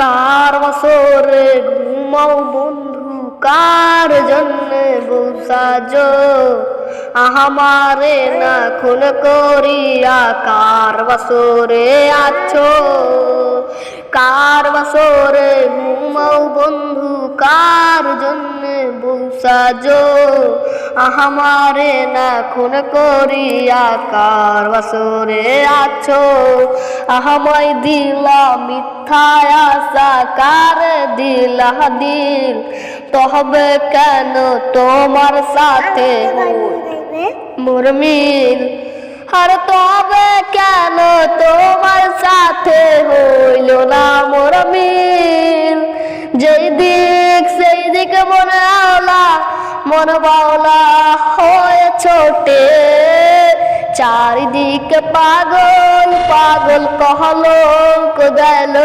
কার বছরে ঘুমাও বন্ধু, কার জন্যে বসাজো আমারে না খুন করিয়া, কার বছরে আছো, কার বছরে ঘুমাও বন্ধু, কার জন্যে বসাজো আমারে না খুন করিয়া, কার বছরে আছো। আমায় দিলা মিথ্যা আশা, কার দিলা দিল, তবে কেন তোমার সাথে মোর মিল, আর তবে কেন তোমার সাথে হইল না মোর মিল। যেই দিক সেই দিক মনে আওলা, মন বাওলা হয়ে ছোটে, চারিদিকে পাগল পাগল কহলো গেল।